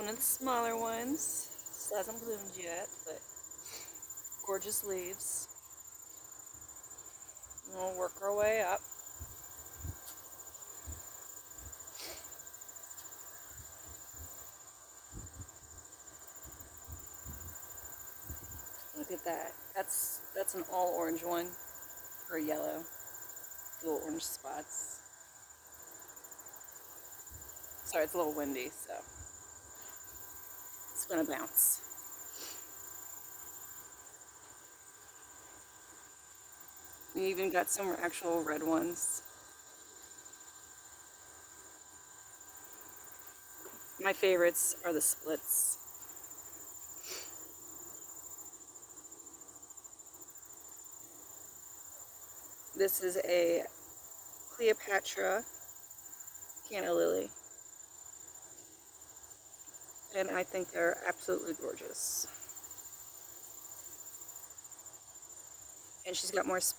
one of the smaller ones. This hasn't bloomed yet, but gorgeous leaves. And we'll work our way up. Look at that. That's an all orange one, or yellow. Little orange spots. Sorry, it's a little windy, so it's gonna bounce. We even got some actual red ones. My favorites are the splits. This is a Cleopatra canna lily. And I think they're absolutely gorgeous. And she's got more spice.